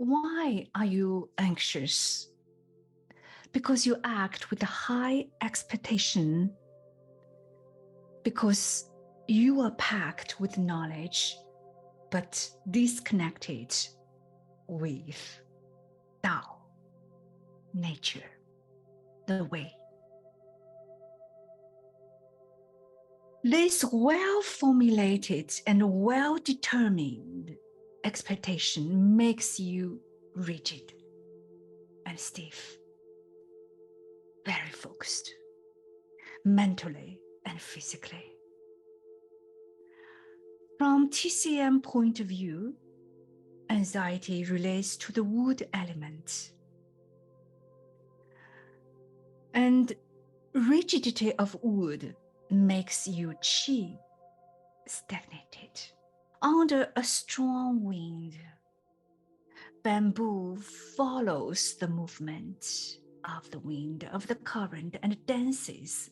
Why are you anxious? Because you act with a high expectation, because you are packed with knowledge, but disconnected with Tao, nature, the way. This well-formulated and well-determined expectation makes you rigid and stiff, very focused, mentally and physically. From TCM point of view, anxiety relates to the wood element. And rigidity of wood makes you qi stagnated. Under a strong wind, bamboo follows the movement of the wind, of the current, and dances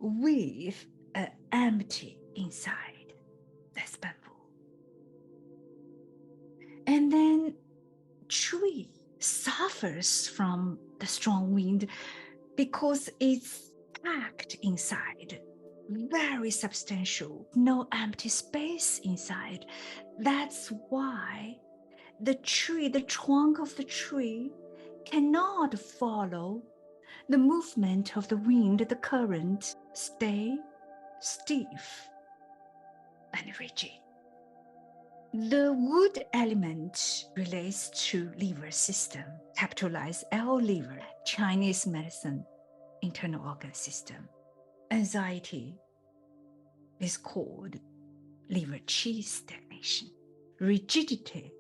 with an empty inside. That's bamboo. And then tree suffers from the strong wind because it's packed inside, very substantial, no empty space inside. That's why the tree, the trunk of the tree, cannot follow the movement of the wind, the current, stay stiff and rigid. The wood element relates to liver system, capitalized L liver, Chinese medicine, internal organ system. Anxiety is called liver qi stagnation, rigidity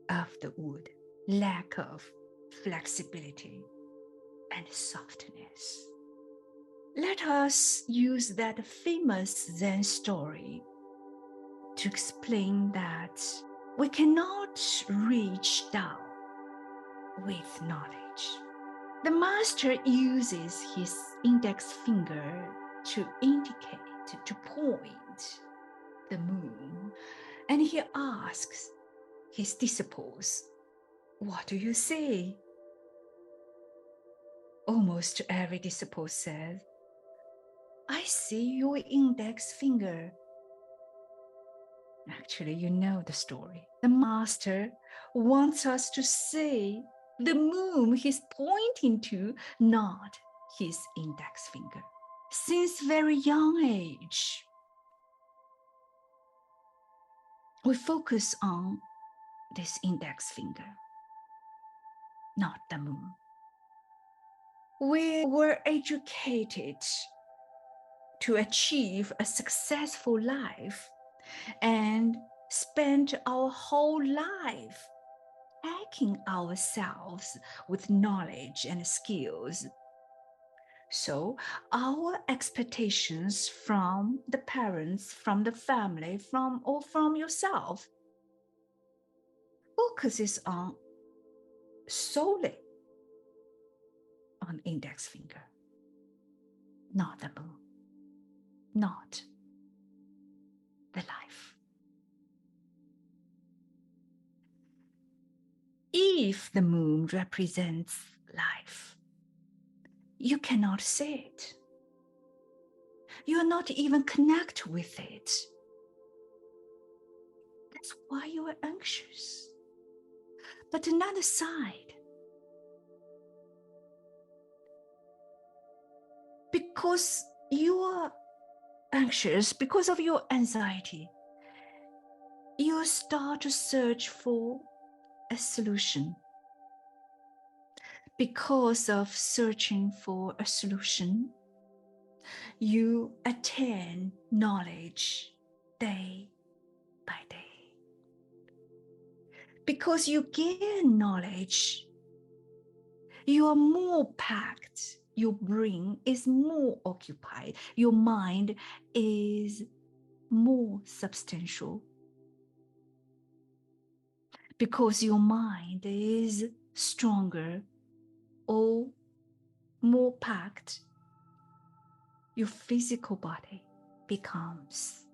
of the wood, lack of flexibility and softness. Let us use that famous Zen story to explain that we cannot reach Tao with knowledge. The master uses his index finger to indicate, to point the moon, and he asks his disciples, "What do you see?" Almost every disciple says, "I see your index finger." Actually, you know the story. The master wants us to see the moon he's pointing to, not his index finger. Since very young age, we focus on this index finger, not the moon. We were educated to achieve a successful life and spent our whole life packing ourselves with knowledge and skills. So our expectations from the parents, from the family, from yourself focuses on solely on index finger, not the moon, not the life. If the moon represents life, you cannot see it. You are not even connected with it. That's why you are anxious. But another side, because you are anxious, because of your anxiety, you start to search for a solution. Because of searching for a solution, you attain knowledge day by day. Because you gain knowledge, you are more packed, your brain is more occupied, your mind is more substantial. Because your mind is stronger or more packed, your physical body becomes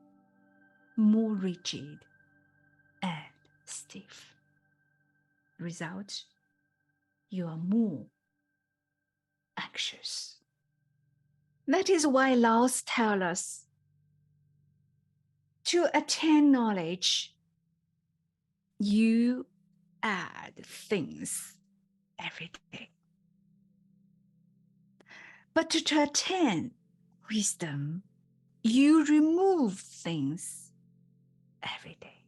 more rigid and stiff. result, you are more anxious. That is why Laos tells us to attain knowledge, you add things every day. But to attain wisdom, you remove things every day.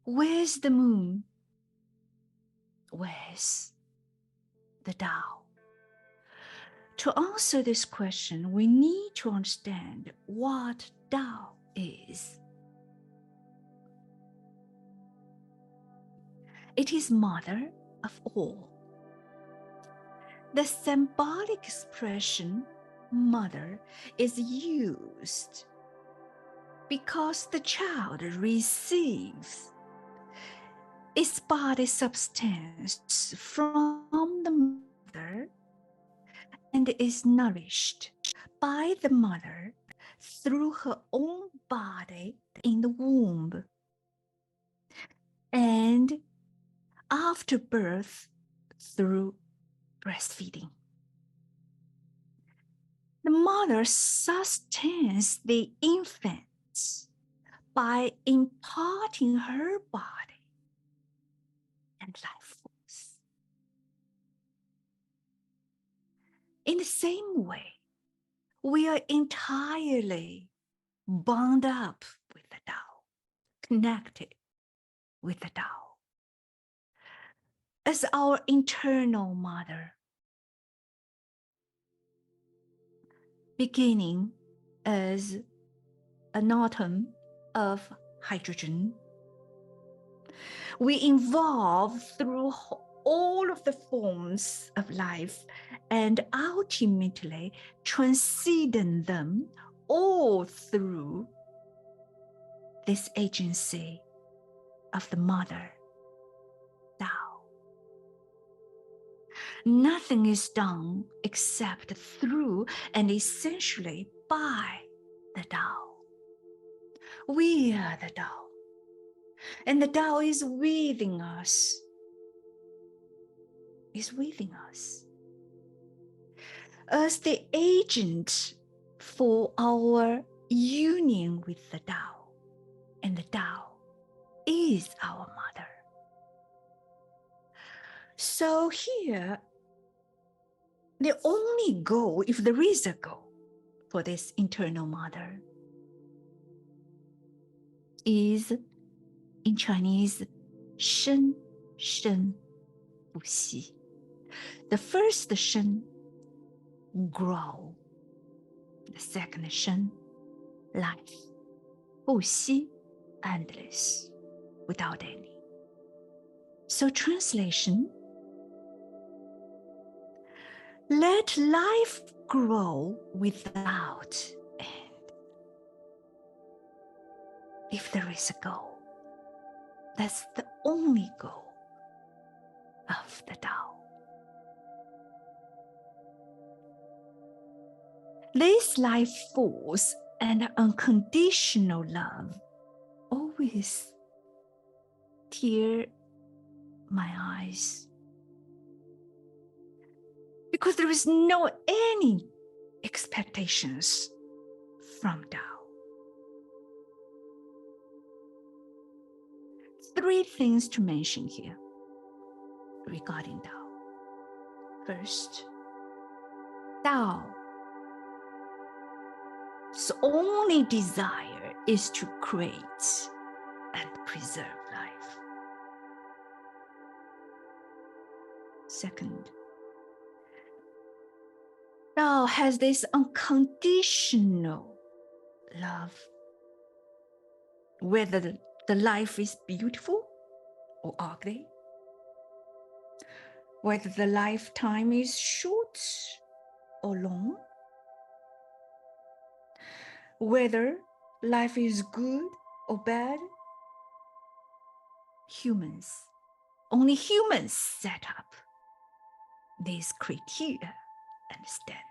Where's the moon? Where's the Tao? To answer this question, we need to understand what Tao is. It is mother of all. The symbolic expression mother is used because the child receives its body substance from the mother and is nourished by the mother through her own body in the womb. And after birth, through breastfeeding. The mother sustains the infant by imparting her body and life force. In the same way, we are entirely bound up with the Tao, connected with the Tao as our internal mother, beginning as an atom of hydrogen. We evolve through all of the forms of life and ultimately transcend them all through this agency of the mother, Tao. Nothing is done except through and essentially by the Tao. We are the Tao, and the Tao is within us. As the agent for our union with the Tao, and the Tao is our mother. So here, the only goal, if there is a goal for this internal mother, is in Chinese, 生生不息. The first 生, grow. The second 生, life. 不息, endless, without any. So translation, let life grow without end. If there is a goal, that's the only goal of the Tao. This life force and unconditional love always tear my eyes, because there is no any expectations from Tao. Three things to mention here regarding Tao. First, Tao's only desire is to create and preserve life. Second, Tao has this unconditional love, whether the life is beautiful or ugly, whether the lifetime is short or long, whether life is good or bad. Only humans set up these criteria and standards,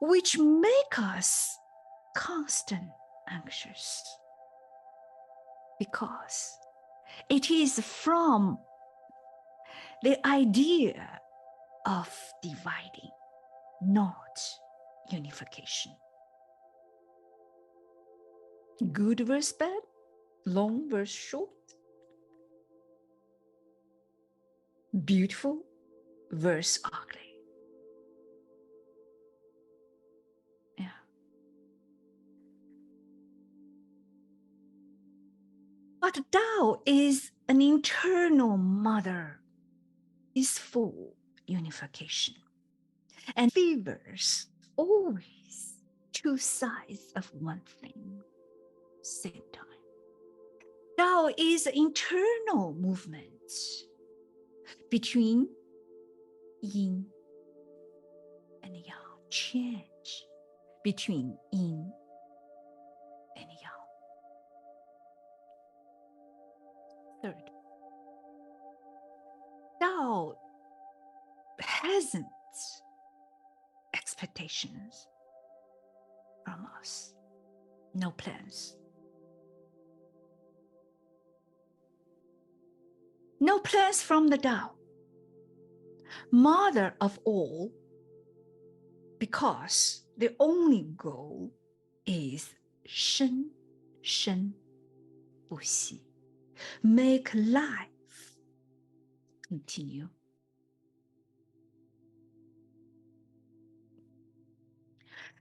which make us constant anxious, because it is from the idea of dividing, not unification. Good versus bad, long versus short, beautiful versus ugly. Yeah. But Tao is an internal mother, peaceful unification, and favors always two sides of one thing, same time. Tao is internal movement between yin and yang, change between yin and yang. Third, Tao hasn't expectations from us, no plans. No plans from the Tao, mother of all, because the only goal is 生生不息, make life continue.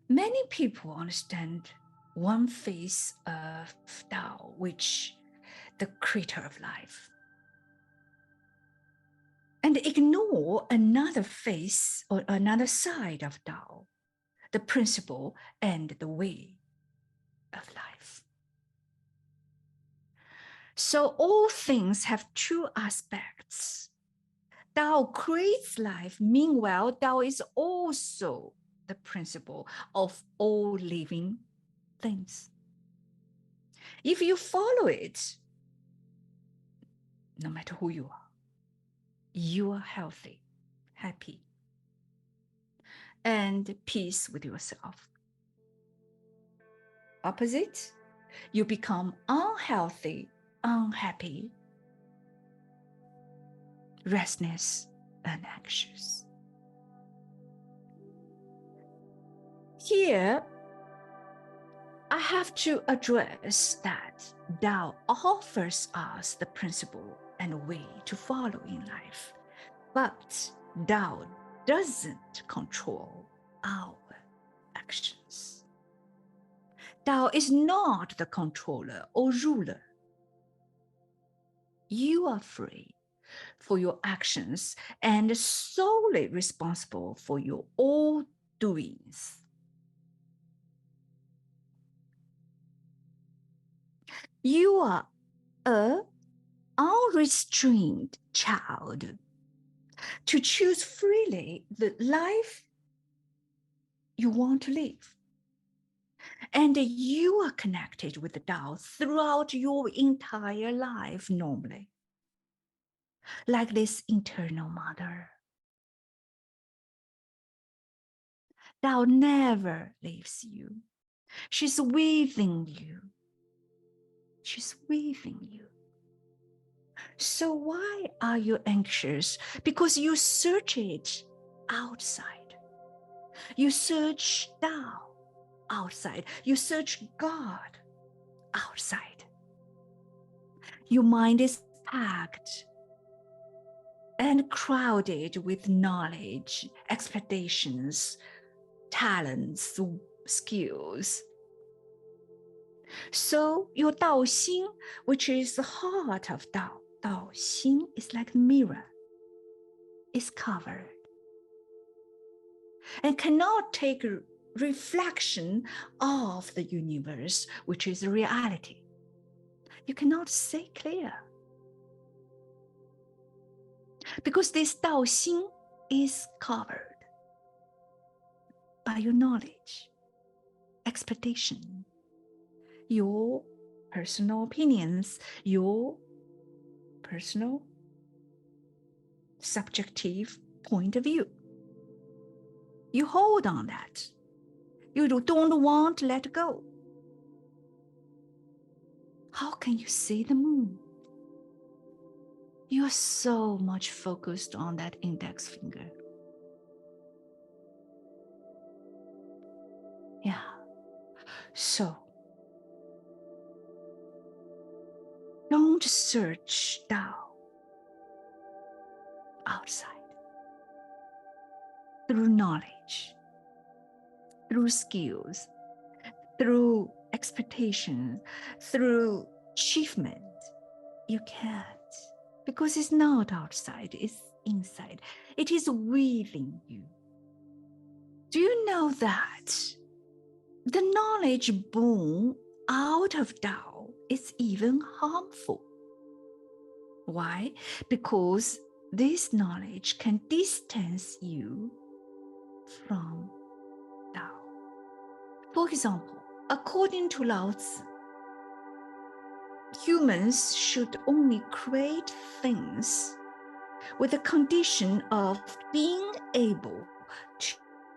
Many people understand one face of Tao, which the creator of life, and ignore another face or another side of Tao, the principle and the way of life. So all things have two aspects. Tao creates life. Meanwhile, Tao is also the principle of all living things. If you follow it, no matter who you are healthy, happy, and peace with yourself. Opposite, you become unhealthy, unhappy, restless, and anxious. Here, I have to address that Tao offers us the principle and way to follow in life, but Tao doesn't control our actions. Tao is not the controller or ruler. You are free for your actions and solely responsible for your all doings. You are an unrestrained child to choose freely the life you want to live. And you are connected with the Tao throughout your entire life normally, like this internal mother. Tao never leaves you. She's within you. She's within you. So why are you anxious? Because you search it outside. You search Tao outside. You search God outside. Your mind is packed and crowded with knowledge, expectations, talents, skills. So your Dao Xin, which is the heart of Dao, Dao Xin is like a mirror, is covered and cannot take a reflection of the universe, which is reality. You cannot see clear. Because this Dao Xin is covered by your knowledge, expectation, your personal opinions, your personal subjective point of view. You hold on that. You don't want to let go. can you see the moon? You're so much focused on that index finger. Yeah. So, don't search Tao outside. Through knowledge, through skills, through expectations, through achievement, you can't. Because it's not outside, it's inside. It is within you. Do you know that the knowledge born out of Tao is even harmful? Why? Because this knowledge can distance you from Tao. For example, according to Lao Tzu, humans should only create things with the condition of being able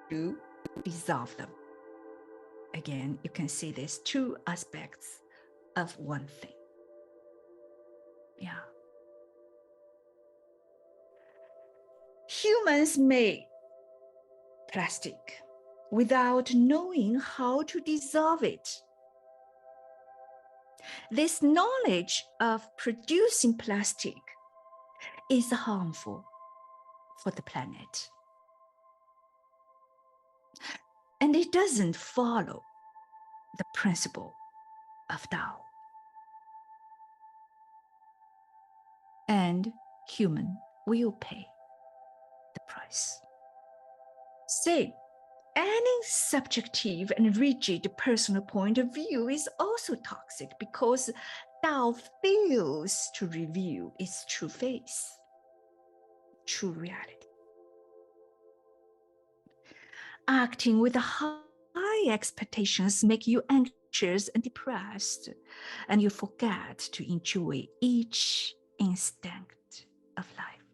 to dissolve them. Again, you can see there's two aspects of one thing. Yeah. Humans make plastic without knowing how to dissolve it. This knowledge of producing plastic is harmful for the planet. And it doesn't follow the principle of Tao. And human will pay the price. Say, any subjective and rigid personal point of view is also toxic because Tao fails to reveal its true face, true reality. Acting with high expectations make you anxious and depressed, and you forget to enjoy each instant of life.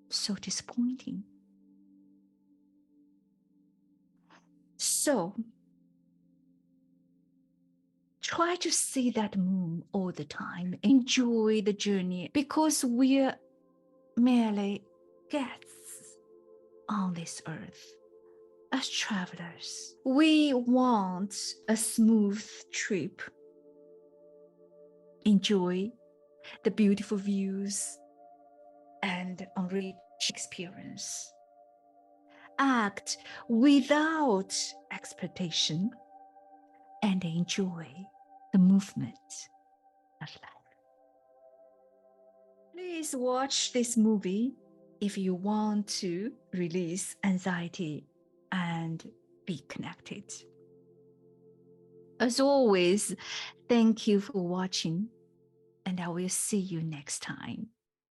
So disappointing. So, try to see that moon all the time. Enjoy the journey because we're merely guests on this earth. As travelers, we want a smooth trip. Enjoy the beautiful views and enrich experience. Act without expectation and enjoy the movement of life. Please watch this movie if you want to release anxiety and be connected. As always, thank you for watching, and I will see you next time.